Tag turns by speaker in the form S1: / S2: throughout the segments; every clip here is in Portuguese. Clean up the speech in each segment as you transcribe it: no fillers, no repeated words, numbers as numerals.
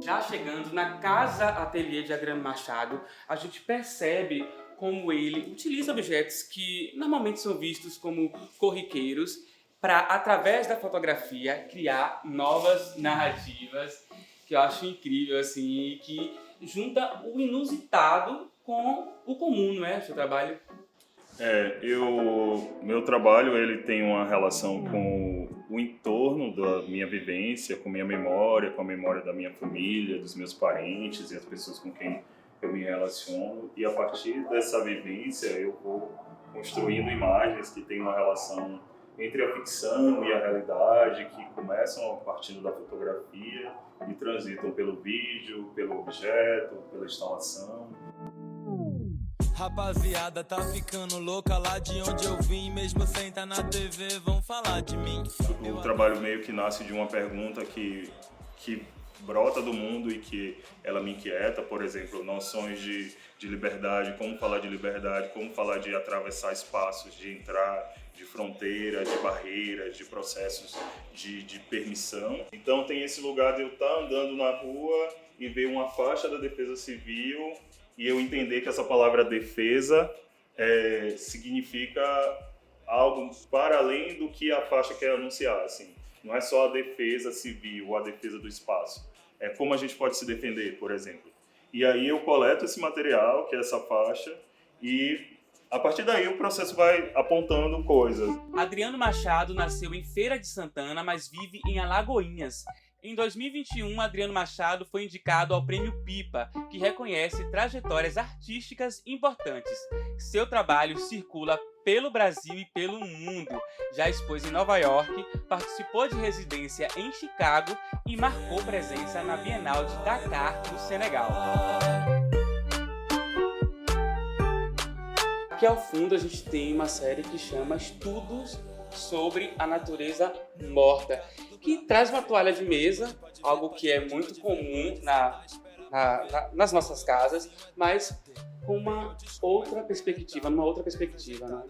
S1: Já chegando na Casa Ateliê de Adriano Machado, a gente percebe como ele utiliza objetos que normalmente são vistos como corriqueiros para, através da fotografia, criar novas narrativas, que eu acho incrível, assim, que junta o inusitado com o comum, não é? O seu trabalho.
S2: Meu trabalho ele tem uma relação com o entorno da minha vivência, com minha memória, com a memória da minha família, dos meus parentes e as pessoas com quem eu me relaciono. E a partir dessa vivência eu vou construindo imagens que têm uma relação entre a ficção e a realidade, que começam partindo da fotografia e transitam pelo vídeo, pelo objeto, pela instalação.
S3: Rapaziada, tá ficando louca lá de onde eu vim. Mesmo sem estar na TV, vão falar de mim.
S2: O trabalho meio que nasce de uma pergunta que brota do mundo e que ela me inquieta. Por exemplo, noções de liberdade, como falar de liberdade, como falar de atravessar espaços, de entrar, de fronteiras, de barreiras, de processos de permissão. Então tem esse lugar de eu estar andando na rua e ver uma faixa da Defesa Civil e eu entender que essa palavra defesa significa algo para além do que a faixa quer anunciar. Assim. Não é só a defesa civil, a defesa do espaço. É como a gente pode se defender, por exemplo. E aí eu coleto esse material, que é essa faixa, e a partir daí o processo vai apontando coisas.
S1: Adriano Machado nasceu em Feira de Santana, mas vive em Alagoinhas. Em 2021, Adriano Machado foi indicado ao Prêmio Pipa, que reconhece trajetórias artísticas importantes. Seu trabalho circula pelo Brasil e pelo mundo. Já expôs em Nova York, participou de residência em Chicago e marcou presença na Bienal de Dakar, no Senegal. Aqui ao fundo a gente tem uma série que chama Estudos sobre a Natureza Morta, que traz uma toalha de mesa, algo que é muito comum nas nossas casas, mas com uma outra perspectiva, né?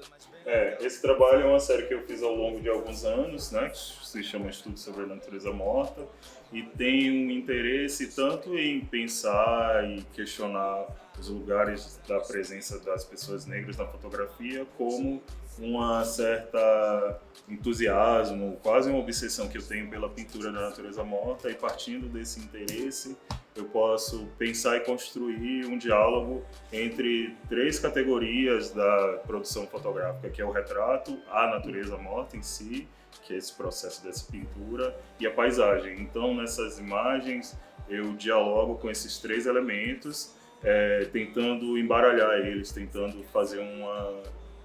S2: Esse trabalho é uma série que eu fiz ao longo de alguns anos, né, que se chama Estudos sobre a Natureza Morta, e tem um interesse tanto em pensar e questionar os lugares da presença das pessoas negras na fotografia, como uma certa entusiasmo, quase uma obsessão que eu tenho pela pintura da natureza morta, e partindo desse interesse eu posso pensar e construir um diálogo entre três categorias da produção fotográfica, que é o retrato, a natureza morta em si, que é esse processo dessa pintura, e a paisagem. Então, nessas imagens, eu dialogo com esses três elementos, tentando embaralhar eles, tentando fazer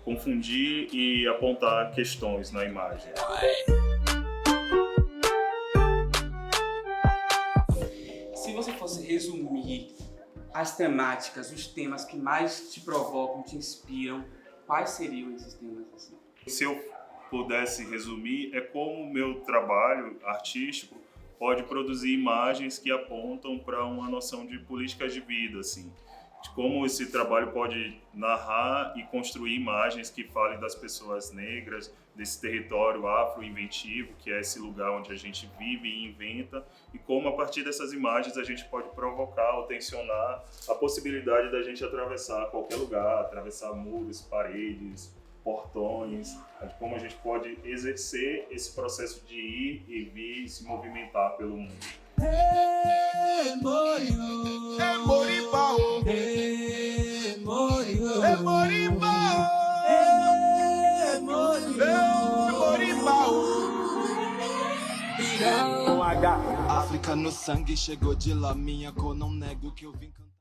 S2: confundir e apontar questões na imagem.
S1: Se você fosse resumir as temáticas, os temas que mais te provocam, te inspiram, quais seriam esses temas? Assim?
S2: Se eu pudesse resumir, é como o meu trabalho artístico pode produzir imagens que apontam para uma noção de políticas de vida, assim, de como esse trabalho pode narrar e construir imagens que falem das pessoas negras, desse território afro-inventivo, que é esse lugar onde a gente vive e inventa, e como a partir dessas imagens a gente pode provocar ou tensionar a possibilidade da gente atravessar qualquer lugar, atravessar muros, paredes, portões, de como a gente pode exercer esse processo de ir e vir e se movimentar pelo mundo.
S3: África no sangue, chegou de lá, minha cor, não nego que eu vim cantar.